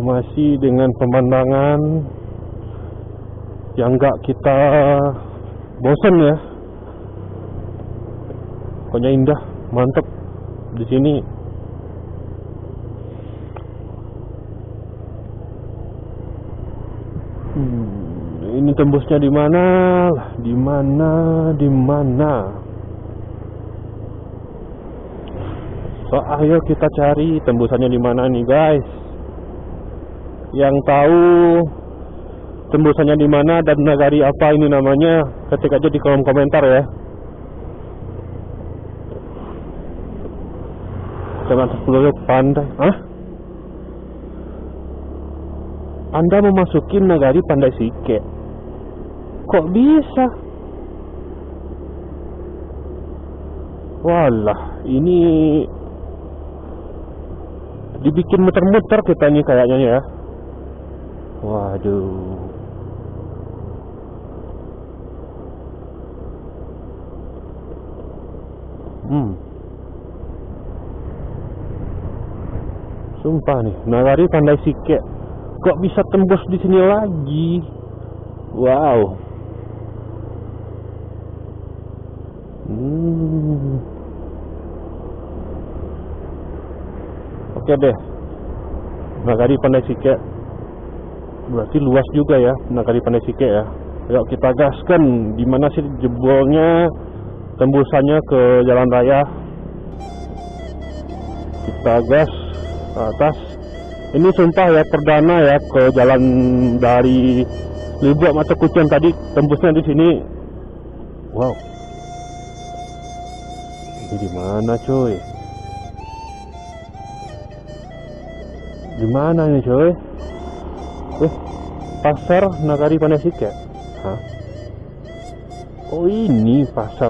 masih dengan pemandangan yang gak kita bosan ya. Pokoknya indah, mantep di sini. Ini tembusnya di mana? Di mana? Di mana? So, ayo kita cari tembusannya di mana nih, guys. Yang tahu tembusannya di mana dan nagari apa ini namanya, ketik aja di kolom komentar ya. Jangan sepuluh pandai. Hah? Anda memasuki nagari Pandai Sike. Kok bisa? Walah, ini dibikin muter-muter kita nih kayaknya ya. Waduh. Sumpah nih, nagari Pandai Sike. Kok bisa tembus di sini lagi? Wow. Oke deh. Nagari Pandai Sike. Berarti luas juga ya nagari Pandai Sike ya. Yuk kita gaskan. Di mana sih jebolnya tembusannya ke jalan raya? Kita gas ke atas. Ini sumpah ya, perdana ya ke jalan dari Libuak Mata Kucing tadi, tembusnya di sini. Wow. Ini di mana, cuy? Di mana ini, cuy? Pasar Nagari Pandai Sike. Hah? Oh, ini pasar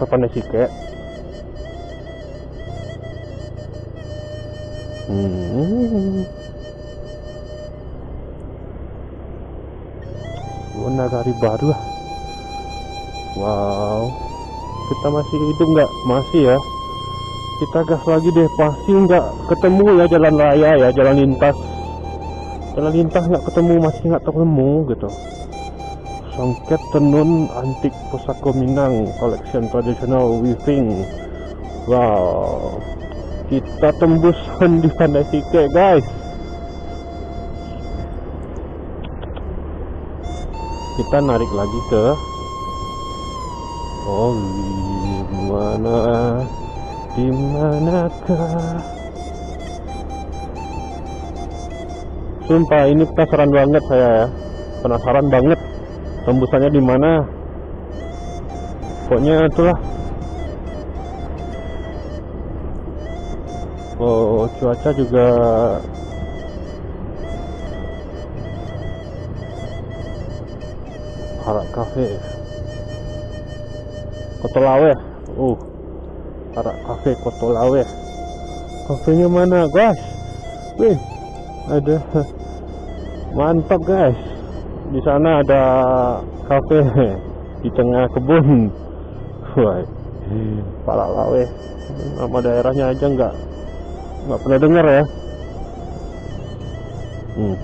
Pandai Sike. Nagari baru lah. Wow. Kita masih hidup nggak? Masih ya. Kita gas lagi deh. Pasti nggak ketemu ya jalan raya ya, jalan lintas. Jalan lintas nggak ketemu, masih nggak ketemu gitu. Songket Tenun Antik Pusaka Minang Collection Traditional Weaving. Wow. Kita tembusan di Pandai Sike, guys. Kita narik lagi ke di manakah? Sumpah ini penasaran banget saya ya. Penasaran banget tembusannya di mana. Pokoknya itulah. Oh, cuaca juga Harak Cafe Kotolawe. Harak Cafe Kotolawe. Kafenya mana, guys? Wih, ada. Mantap, guys. Di sana ada kafe di tengah kebun. Wah, Palalawe. Nama daerahnya aja nggak pernah dengar ya.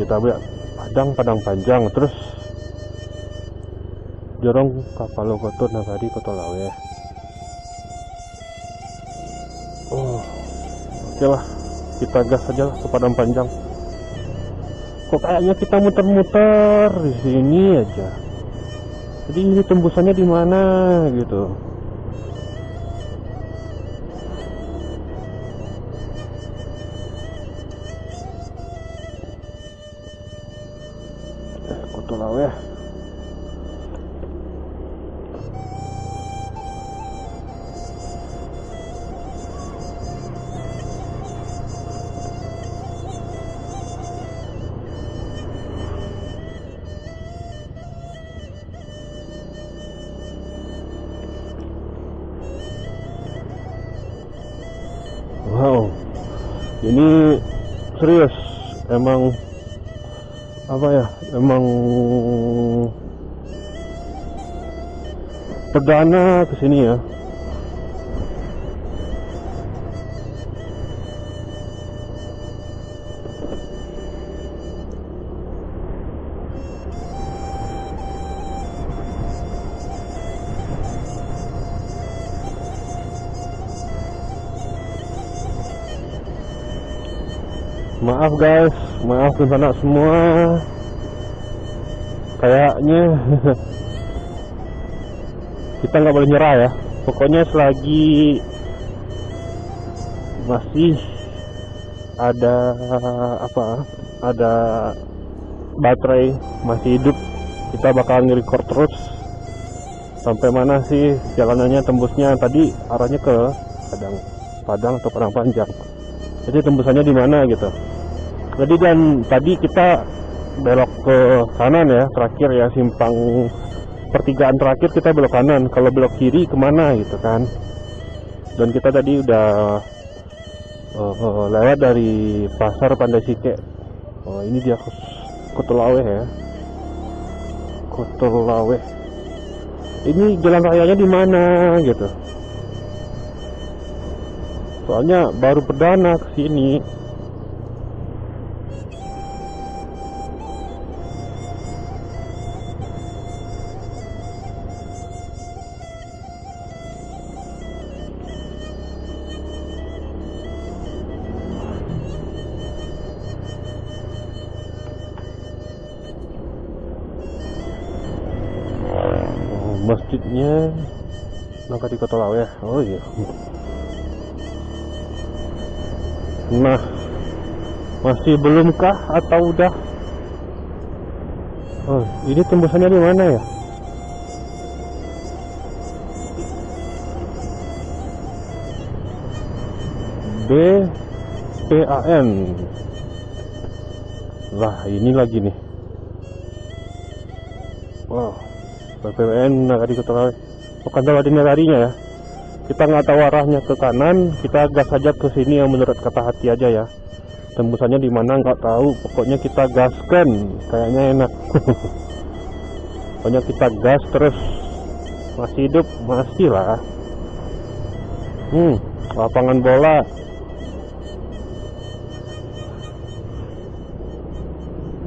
Kita lihat padang panjang, terus jorong kapal Logoto Nagari Kotolawe. Oke lah, kita gas aja lah ke padang panjang. Kok kayaknya kita muter-muter di sini aja. Jadi ini tembusannya di mana gitu. Kotolawe. Wow, ini serius, emang apa ya, emang perdana kesini ya. Maaf guys, maaf anak semua. Kayaknya kita nggak boleh nyerah ya. Pokoknya selagi masih ada ada baterai masih hidup, kita bakal nge-record terus sampai mana sih jalanannya, tembusnya. Tadi arahnya ke Padang atau Padang Panjang, jadi tembusannya di mana gitu. Jadi dan tadi kita belok ke kanan ya, terakhir ya, simpang pertigaan terakhir kita belok kanan. Kalau belok kiri kemana gitu kan. Dan kita tadi udah lewat dari pasar Pandai Sike. Oh, ini dia Kutulaweh ya, Kutulaweh. Ini jalan rayanya di mana gitu. Soalnya baru perdana ke sini. Masjidnya Nangka di Kutulaweh. Oh iya. Nah, masih belumkah atau udah? Oh, ini tembusannya di mana ya? BPAN. Lah, ini lagi nih. Wow. BPN Nagari Kutulaweh. Bukan tahu ada negarinya ya. Kita nggak tahu arahnya ke kanan, kita gas aja ke sini yang menurut kata hati aja ya. Tembusannya di mana nggak tahu, pokoknya kita gaskan, kayaknya enak. Pokoknya kita gas terus. Masih hidup, masih lah. Lapangan bola.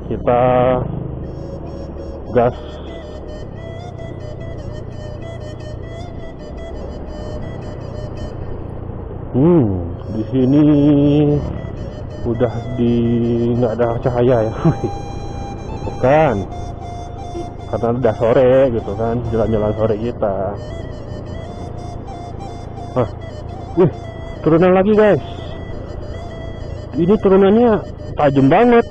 Kita gas. Di sini udah nggak ada cahaya ya. Bukan, karena udah sore gitu kan, jalan-jalan sore kita. Turunan lagi guys. Ini turunannya tajam banget.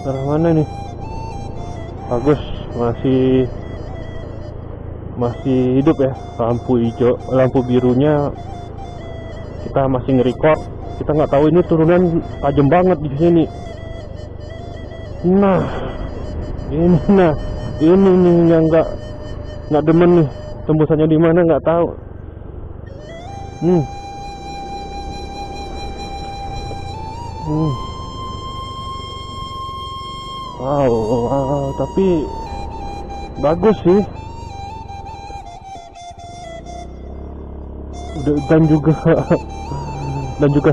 Arah mana nih? Bagus, masih hidup ya. Lampu hijau, lampu birunya kita masih nge-record. Kita nggak tahu ini turunan tajam banget di sini. Nah, ini nih yang nggak demen nih. Tembusannya di mana nggak tahu. Wow, tapi bagus sih. Dan juga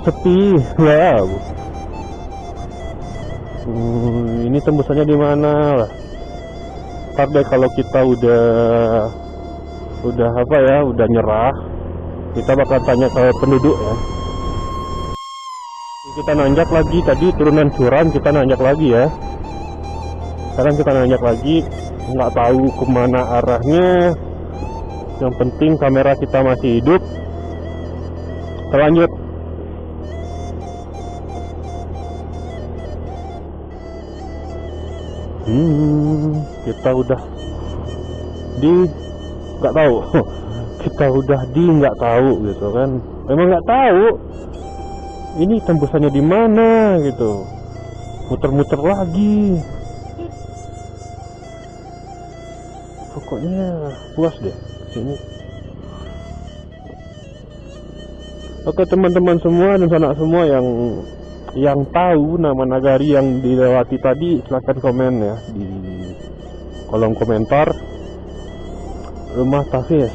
sepi. Wow. Ini tembusannya di mana lah? Ntar deh kalau kita udah nyerah, kita bakal tanya ke penduduk ya. Kita nanjak lagi, tadi turunan curam kita nanjak lagi ya. Sekarang kita nanjak lagi, nggak tahu kemana arahnya. Yang penting kamera kita masih hidup. Terlanjut. Kita udah nggak tahu. Kita udah nggak tahu gitu kan. Memang nggak tahu. Ini tembusannya di mana gitu. Muter-muter lagi. Pokoknya puas deh sini. Oke teman-teman semua dan sanak semua yang tahu nama nagari yang dilewati tadi, silahkan komen ya di kolom komentar. Rumah Tafis.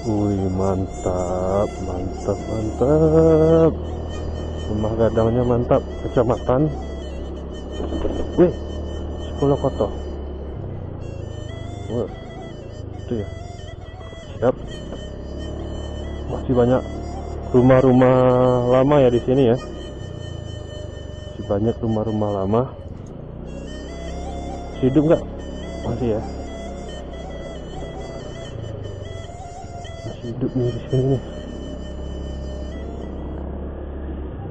Wih, mantap. Rumah gadangnya mantap, kecamatan. Wih, sekolah kota. Wah, itu ya. Siap. Masih banyak rumah-rumah lama ya di sini ya. Masih banyak rumah-rumah lama. Masih hidup nggak? Masih ya. Masih hidup nih di sini nih.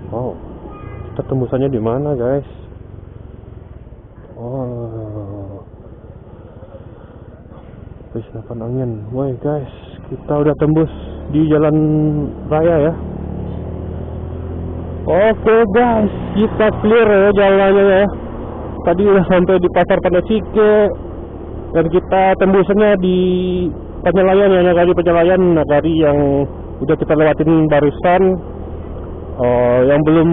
Wow, kita tembusannya di mana guys? Oh, senapan angin. Woi guys, kita udah tembus di jalan raya ya. Oke guys, kita clear ya jalannya ya. Tadi udah sampai di pasar Pandasike dan kita tembusannya di Penyelayan ya, Nagari Penyelayan, Nagari yang udah kita lewatin barusan. Yang belum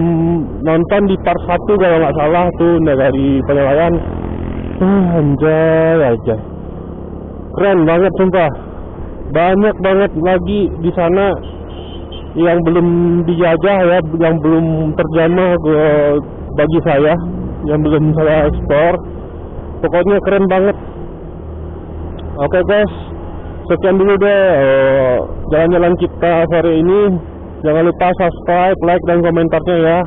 nonton di part 1 kalau nggak salah tuh Nagari Penyelayan. Anjay aja. Keren banget sumpah. Banyak banget lagi di sana yang belum dijajah ya, yang belum terjamah bagi saya, yang belum saya ekspor. Pokoknya keren banget. Oke guys, sekian dulu deh jalan-jalan kita sore ini. Jangan lupa subscribe, like, dan komentarnya ya.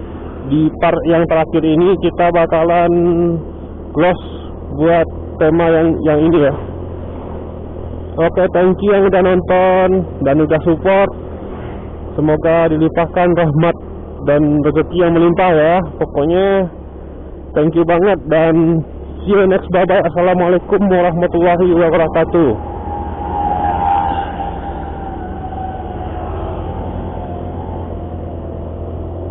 Di part yang terakhir ini kita bakalan close buat tema yang ini ya. Oke, thank you yang udah nonton dan udah support. Semoga dilimpahkan rahmat dan rezeki yang melimpah ya. Pokoknya thank you banget dan see you next. Bye bye. Assalamualaikum warahmatullahi wabarakatuh.